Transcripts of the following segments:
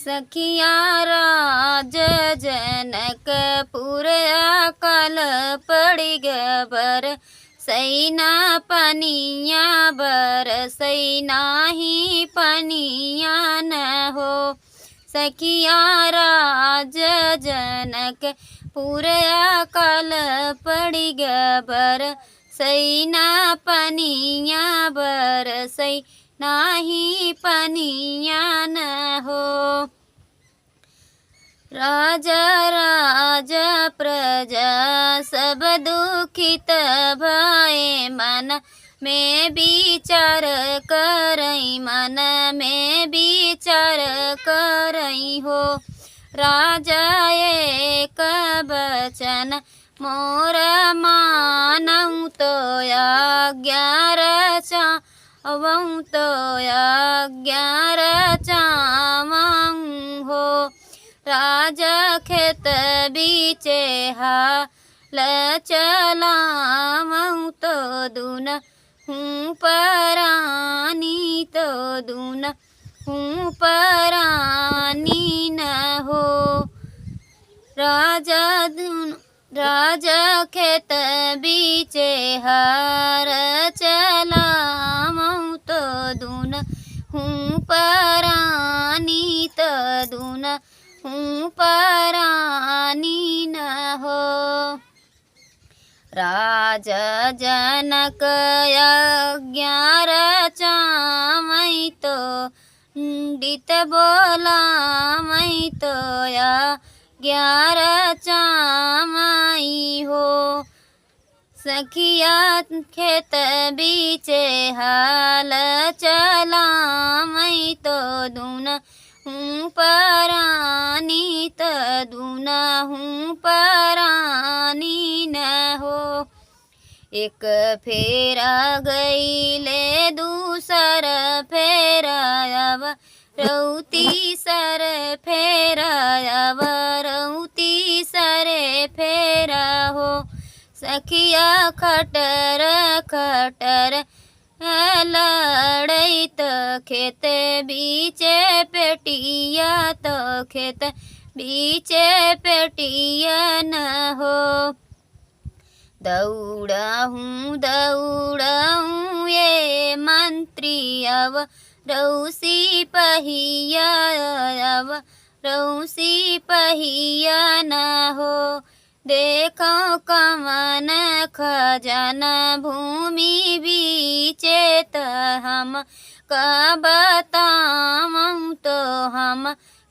सखिया राज जनकपुर अकाल पड़ी बर सैना पनिया बर सैना ही पनिया न हो। सखिया राज जनकपुर अकाल पड़ी बर सैना पनिया बर सैना ही पनिया न हो। राजा राजा प्रजा सब दुखित भय मन में विचार करई मन में विचार करई हो। राजा एक बचन मोर मानऊ तो आज्ञा रचावऊँ तो आज्ञा रचावऊँ हो। राजा खेत बीचे हाल चलावऊँ तो दून हूँ परानी तो दून हूँ परानी न हो। राजा खेत बीचे हार चलावऊँ तो दून हूँ परानी तो दून हूँ परानी न हो। राजा जनक आज्ञा रचावई तो पंडित बोलावई तो आज्ञा रचावई हो। सखिया खेत बीचे हाल चलावई तो दून हूँ परानी तो दून हूँ परानी न हो। एक फेरा गईले दूसर फेरा अब रउती सर फेरा अब रउती सरे फेरा हो। सखिया खटर खटर लड़ई तो खेत बीचे पेटिया तो खेत बीचे पेटिया न हो। दौड़ाऊँ ये मंत्री अब रउसी पहिया अब रउसी पहिया न हो। देखो कमन खजाना भूमि बीचे तो हम का बतावऊँ तो हम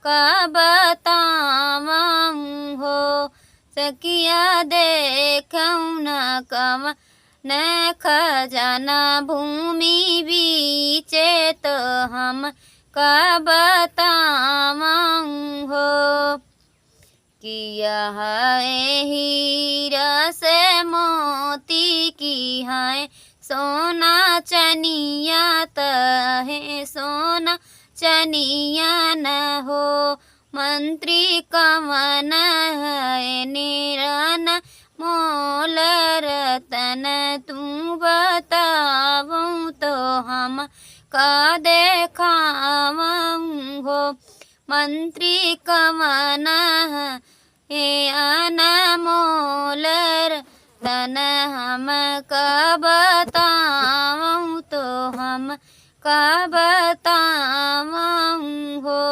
का बतावऊँ हो। सखिया देखऊँ न कम न खजाना भूमि बीचे तो हम का बतावऊँ हो। किया है हीरा से मोती की है सोना चनिया तहे सोना चनिया न हो। मंत्री कवन है निरन मोल रतन तू बतावऊँ तो हम का देखावऊँ हो। मंत्री कवन हे अनमोल रतन हम का बतावऊँ तो हम का बतावऊँ हो।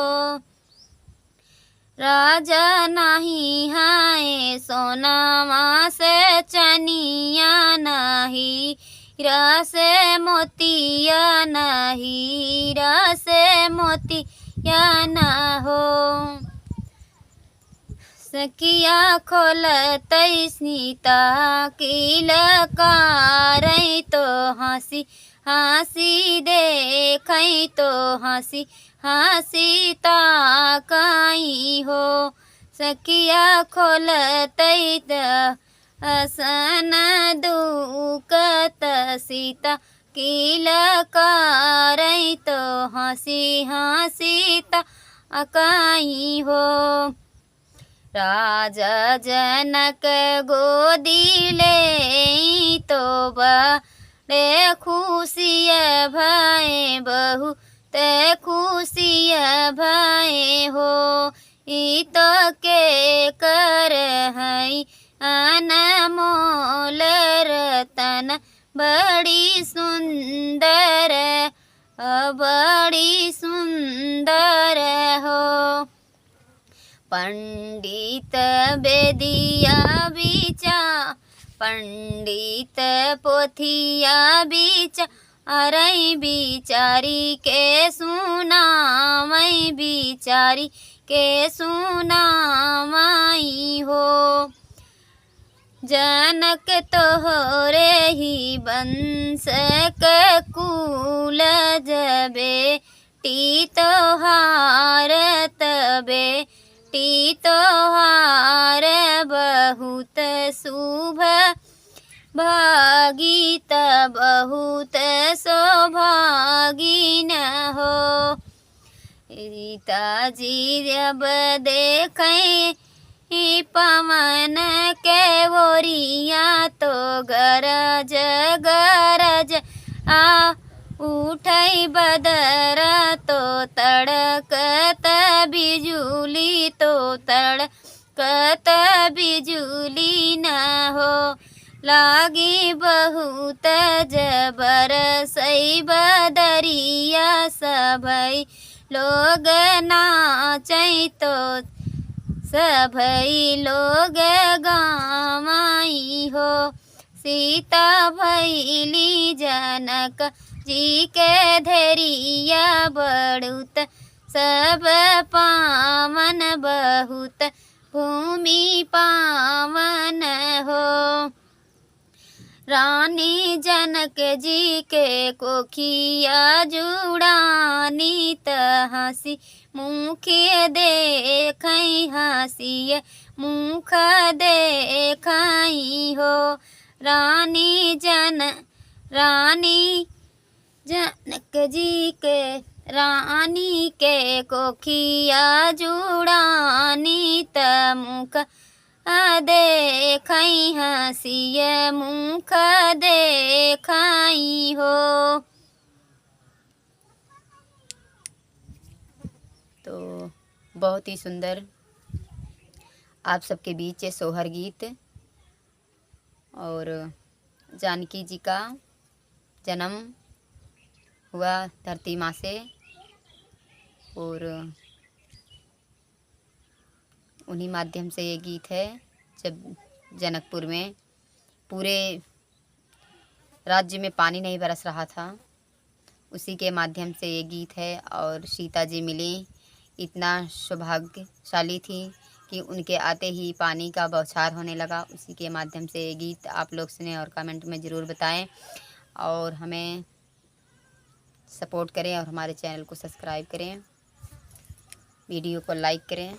राजा नहीं है सोनावा से चनिया नहीं हीरा से मोतिया नहीं हीरा से मोतिया न हो। सखिया खोलतई सीता की लकारई तो हंसी हंसी देखई तो हंसी हंसी ताकई हो। सखिया खोलतई हसन दुकत सीता की लकारई तो हंसी हंसी ताकई हो। राजा जनक गोदी ले तो बड़े खुशिय भय बहु ते खुशिया भय हो। ई तो के कर हई अनमोल रतन बड़ी सुंदर बड़ी सुंदर हो। पंडित बेदिया पंडित पोथिया अरई बिचारी के सुनामई बिचारी के सुनामई हो। जनक तोहरे ही वंश कुल जबे टी तोहार तबे टी तोहार बहुत शुभ भागित बहुत सौभागी न हो। सीता जी जब देखें पवन के ओरिया तो गरज गरज आ उठई बदर तो तड़कत बिजुली तो तड़कत बिजुली न हो। लागी बहुत जबर सई बदरिया सभई लोग नाचई तो सभई लोग गावई हो। सीता भैली जनक जी के धैरिया बड़ुत सब पावन बहुत भूमि पावन हो। रानी जनक जी के कोखिया जुड़ानी त हंसी मुख देखई हंसी मुख देखई हो। रानी जनक जी के रानी के कोखिया जुड़ानी त मुख देखई हंसी मुख देखई हो। तो बहुत ही सुंदर आप सबके बीच सोहर गीत और जानकी जी का जन्म हुआ धरती माँ से और उन्हीं माध्यम से ये गीत है। जब जनकपुर में पूरे राज्य में पानी नहीं बरस रहा था उसी के माध्यम से ये गीत है। और सीता जी मिली इतना सौभाग्यशाली थी कि उनके आते ही पानी का बौछार होने लगा। उसी के माध्यम से ये गीत आप लोग सुने और कमेंट में ज़रूर बताएं और हमें सपोर्ट करें और हमारे चैनल को सब्सक्राइब करें, वीडियो को लाइक करें।